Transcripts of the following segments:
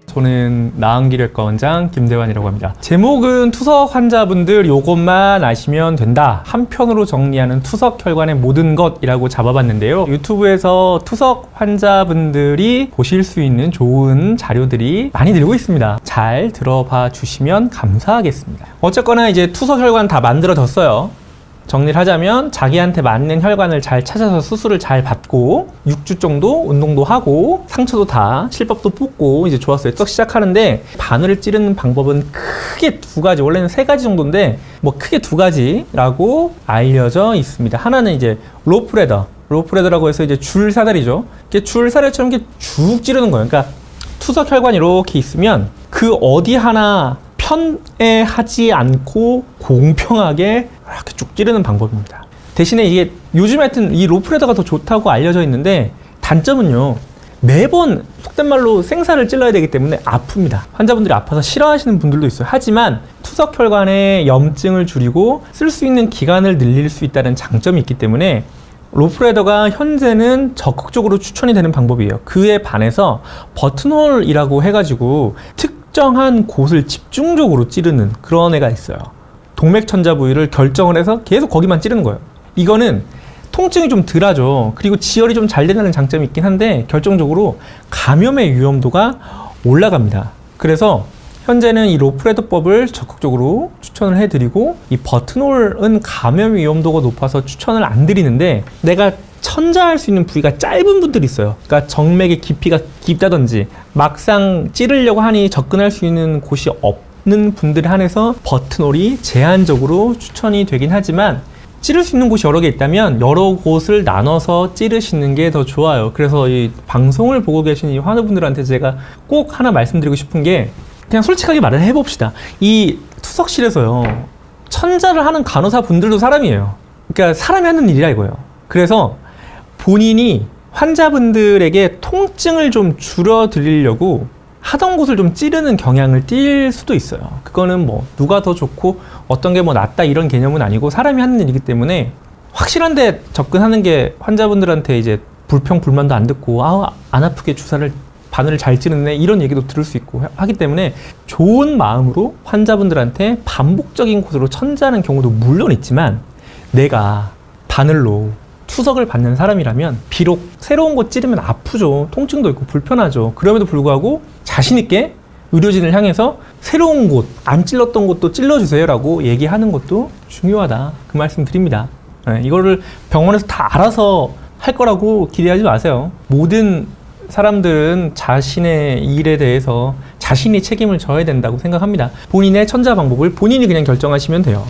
저는 나은기력과 원장 김대환이라고 합니다. 제목은 투석 환자분들 요것만 아시면 된다. 한편으로 정리하는 투석 혈관의 모든 것이라고 잡아봤는데요. 유튜브에서 투석 환자분들이 보실 수 있는 좋은 자료들이 많이 늘고 있습니다. 잘 들어봐 주시면 감사하겠습니다. 어쨌거나 이제 투석 혈관 다 만들어졌어요. 정리를 하자면 자기한테 맞는 혈관을 잘 찾아서 수술을 잘 받고 6주 정도 운동도 하고 상처도 다 실밥도 뽑고 이제 좋았어요. 썩 시작하는데 바늘을 찌르는 방법은 크게 두 가지, 원래는 세 가지 정도인데 뭐 크게 두 가지라고 알려져 있습니다. 하나는 이제 로프레더라고 해서 이제 줄사다리죠. 이렇게 줄사다리처럼 이렇게 쭉 찌르는 거예요. 그러니까 투석 혈관이 이렇게 있으면 그 어디 하나 편애하지 않고 공평하게 이렇게 쭉 찌르는 방법입니다. 대신에 이게 요즘 하여튼 이 로프레더가 더 좋다고 알려져 있는데 단점은요, 매번 속된 말로 생사를 찔러야 되기 때문에 아픕니다. 환자분들이 아파서 싫어하시는 분들도 있어요. 하지만 투석혈관의 염증을 줄이고 쓸 수 있는 기간을 늘릴 수 있다는 장점이 있기 때문에 로프레더가 현재는 적극적으로 추천이 되는 방법이에요. 그에 반해서 버튼홀이라고 해가지고 특정한 곳을 집중적으로 찌르는 그런 애가 있어요. 동맥천자 부위를 결정을 해서 계속 거기만 찌르는 거예요. 이거는 통증이 좀 덜하죠. 그리고 지혈이 좀 잘 된다는 장점이 있긴 한데 결정적으로 감염의 위험도가 올라갑니다. 그래서 현재는 이 로프레더법을 적극적으로 추천을 해드리고, 이 버튼홀은 감염 위험도가 높아서 추천을 안 드리는데, 내가 천자할 수 있는 부위가 짧은 분들이 있어요. 그러니까 정맥의 깊이가 깊다든지 막상 찌르려고 하니 접근할 수 있는 곳이 없는 분들에 한해서 버튼홀이 제한적으로 추천이 되긴 하지만, 찌를 수 있는 곳이 여러 개 있다면 여러 곳을 나눠서 찌르시는 게 더 좋아요. 그래서 이 방송을 보고 계신 이 환우분들한테 제가 꼭 하나 말씀드리고 싶은 게, 그냥 솔직하게 말을 해봅시다. 이 투석실에서요, 천자를 하는 간호사 분들도 사람이에요. 그러니까 사람이 하는 일이라 이거예요. 그래서 본인이 환자분들에게 통증을 좀 줄여드리려고 하던 곳을 좀 찌르는 경향을 띌 수도 있어요. 그거는 뭐 누가 더 좋고 어떤 게 뭐 낫다 이런 개념은 아니고 사람이 하는 일이기 때문에 확실한데 접근하는 게 환자분들한테 이제 불평 불만도 안 듣고 안 아프게 바늘을 잘 찌르네 이런 얘기도 들을 수 있고 하기 때문에 좋은 마음으로 환자분들한테 반복적인 곳으로 천자하는 경우도 물론 있지만, 내가 바늘로 투석을 받는 사람이라면 비록 새로운 곳 찌르면 아프죠. 통증도 있고 불편하죠. 그럼에도 불구하고 자신 있게 의료진을 향해서 새로운 곳, 안 찔렀던 곳도 찔러주세요 라고 얘기하는 것도 중요하다, 그 말씀 드립니다. 이거를 병원에서 다 알아서 할 거라고 기대하지 마세요. 모든 사람들은 자신의 일에 대해서 자신이 책임을 져야 된다고 생각합니다. 본인의 천자 방법을 본인이 그냥 결정하시면 돼요.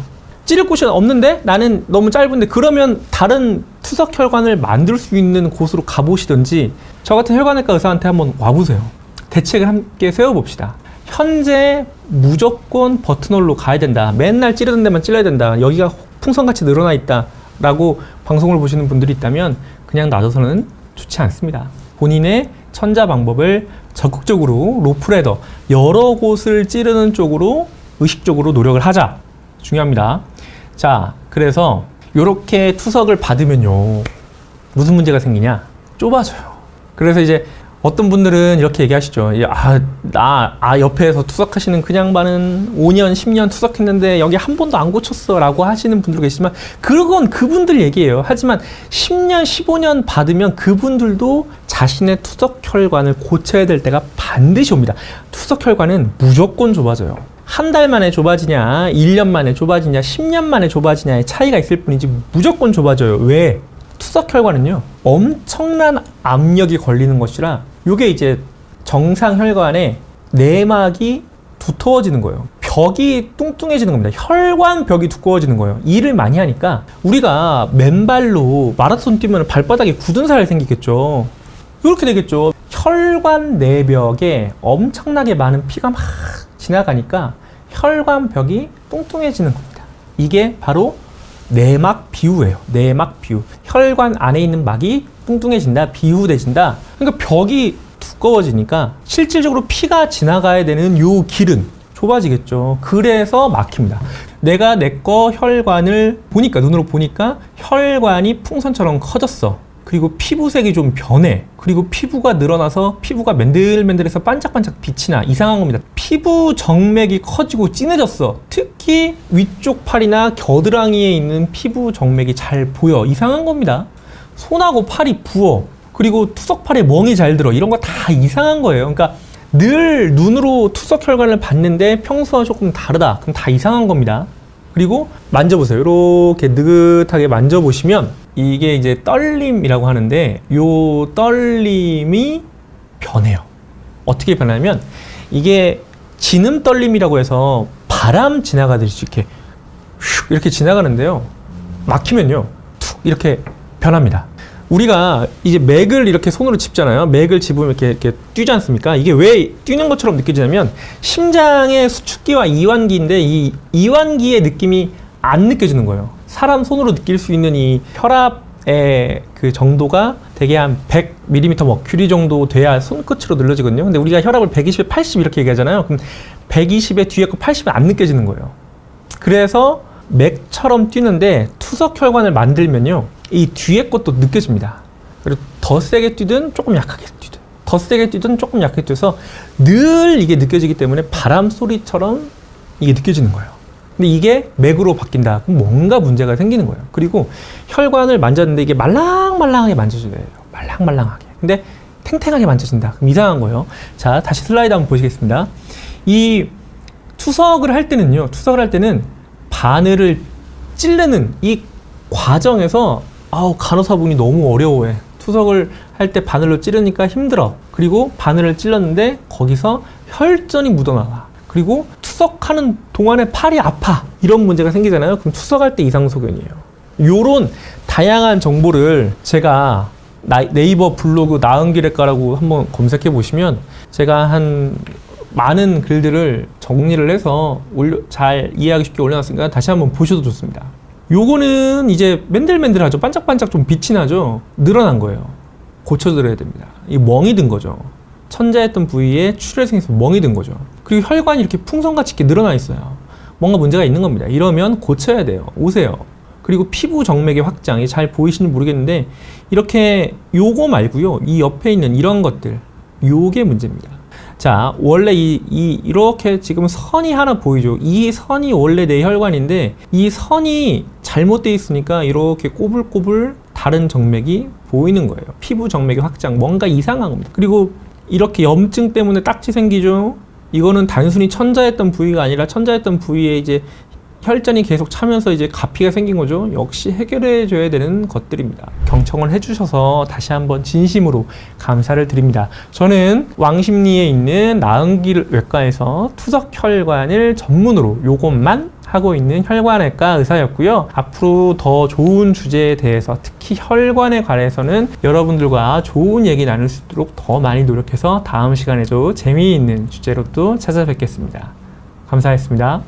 찌를 곳이 없는데 나는 너무 짧은데, 그러면 다른 투석 혈관을 만들 수 있는 곳으로 가보시든지 저 같은 혈관외과 의사한테 한번 와보세요. 대책을 함께 세워봅시다. 현재 무조건 버튼홀로 가야 된다, 맨날 찌르는 데만 찔러야 된다, 여기가 풍선같이 늘어나 있다 라고 방송을 보시는 분들이 있다면 그냥 놔둬서는 좋지 않습니다. 본인의 천자 방법을 적극적으로 로프레더 여러 곳을 찌르는 쪽으로 의식적으로 노력을 하자. 중요합니다. 자, 그래서 이렇게 투석을 받으면요, 무슨 문제가 생기냐? 좁아져요. 그래서 이제 어떤 분들은 이렇게 얘기하시죠. 옆에서 투석하시는 그 양반은 5년, 10년 투석했는데 여기 한 번도 안 고쳤어 라고 하시는 분들 계시지만, 그건 그분들 얘기예요. 하지만 10년, 15년 받으면 그분들도 자신의 투석혈관을 고쳐야 될 때가 반드시 옵니다. 투석혈관은 무조건 좁아져요. 한 달 만에 좁아지냐, 1년 만에 좁아지냐, 10년 만에 좁아지냐의 차이가 있을 뿐이지 무조건 좁아져요. 왜? 투석혈관은요, 엄청난 압력이 걸리는 것이라 이게 이제 정상 혈관의 내막이 두터워지는 거예요. 벽이 뚱뚱해지는 겁니다. 혈관 벽이 두꺼워지는 거예요. 일을 많이 하니까 우리가 맨발로 마라톤 뛰면 발바닥에 굳은 살 생기겠죠. 이렇게 되겠죠. 혈관 내벽에 엄청나게 많은 피가 막 지나가니까 혈관 벽이 뚱뚱해지는 겁니다. 이게 바로 내막 비우예요. 내막 비우. 혈관 안에 있는 막이 뚱뚱해진다, 비우돼진다. 그러니까 벽이 두꺼워지니까 실질적으로 피가 지나가야 되는 요 길은 좁아지겠죠. 그래서 막힙니다. 내가 내 거 혈관을 보니까, 눈으로 보니까 혈관이 풍선처럼 커졌어. 그리고 피부색이 좀 변해. 그리고 피부가 늘어나서 피부가 맨들맨들해서 반짝반짝 빛이 나. 이상한 겁니다. 피부 정맥이 커지고 진해졌어. 특히 위쪽 팔이나 겨드랑이에 있는 피부 정맥이 잘 보여. 이상한 겁니다. 손하고 팔이 부어. 그리고 투석팔에 멍이 잘 들어. 이런 거 다 이상한 거예요. 그러니까 늘 눈으로 투석 혈관을 봤는데 평소와 조금 다르다. 그럼 다 이상한 겁니다. 그리고 만져보세요. 이렇게 느긋하게 만져보시면 이게 이제 떨림이라고 하는데 요 떨림이 변해요. 어떻게 변하냐면 이게 진음 떨림이라고 해서 바람 지나가듯이 이렇게 지나가는데요. 막히면요. 툭 이렇게 변합니다. 우리가 이제 맥을 이렇게 손으로 짚잖아요. 맥을 짚으면 이렇게 뛰지 않습니까? 이게 왜 뛰는 것처럼 느껴지냐면 심장의 수축기와 이완기인데 이 이완기의 느낌이 안 느껴지는 거예요. 사람 손으로 느낄 수 있는 이 혈압의 그 정도가 대개 한 100mm 머큐리 정도 돼야 손끝으로 늘려지거든요. 근데 우리가 혈압을 120에 80 이렇게 얘기하잖아요. 그럼 120에 뒤에 거 80은 안 느껴지는 거예요. 그래서 맥처럼 뛰는데 투석 혈관을 만들면요. 이 뒤에 것도 느껴집니다. 그리고 더 세게 뛰든 조금 약하게 뛰든 더 세게 뛰든 조금 약하게 뛰어서 늘 이게 느껴지기 때문에 바람 소리처럼 이게 느껴지는 거예요. 근데 이게 맥으로 바뀐다. 그럼 뭔가 문제가 생기는 거예요. 그리고 혈관을 만졌는데 이게 말랑말랑하게 만져줘야 돼요. 말랑말랑하게. 근데 탱탱하게 만져진다. 그럼 이상한 거예요. 자, 다시 슬라이드 한번 보시겠습니다. 이 투석을 할 때는요. 투석을 할 때는 바늘을 찌르는 이 과정에서 간호사분이 너무 어려워해. 투석을 할 때 바늘로 찌르니까 힘들어. 그리고 바늘을 찔렀는데 거기서 혈전이 묻어나와. 그리고 투석하는 동안에 팔이 아파. 이런 문제가 생기잖아요. 그럼 투석할 때 이상소견이에요. 요런 다양한 정보를 제가 네이버 블로그 나은기래과라고 한번 검색해 보시면 제가 한 많은 글들을 정리를 해서 잘 이해하기 쉽게 올려놨으니까 다시 한번 보셔도 좋습니다. 요거는 이제 맨들맨들하죠. 반짝반짝 좀 빛이 나죠. 늘어난 거예요. 고쳐드려야 됩니다. 이 멍이 든 거죠. 천자했던 부위에 출혈이 생겨서 멍이 든 거죠. 그리고 혈관이 이렇게 풍선같이 이렇게 늘어나 있어요. 뭔가 문제가 있는 겁니다. 이러면 고쳐야 돼요. 오세요. 그리고 피부 정맥의 확장이 잘 보이시는지 모르겠는데 이렇게 요거 말고요. 이 옆에 있는 이런 것들 요게 문제입니다. 자, 원래 이렇게 지금 선이 하나 보이죠? 이 선이 원래 내 혈관인데 이 선이 잘못되어 있으니까 이렇게 꼬불꼬불 다른 정맥이 보이는 거예요. 피부 정맥의 확장, 뭔가 이상한 겁니다. 그리고 이렇게 염증 때문에 딱지 생기죠? 이거는 단순히 천자했던 부위가 아니라 천자했던 부위에 이제 혈전이 계속 차면서 이제 가피가 생긴 거죠. 역시 해결해 줘야 되는 것들입니다. 경청을 해주셔서 다시 한번 진심으로 감사를 드립니다. 저는 왕십리에 있는 나은길 외과에서 투석혈관을 전문으로 요것만 하고 있는 혈관외과 의사였고요. 앞으로 더 좋은 주제에 대해서 특히 혈관에 관해서는 여러분들과 좋은 얘기 나눌 수 있도록 더 많이 노력해서 다음 시간에도 재미있는 주제로 또 찾아뵙겠습니다. 감사했습니다.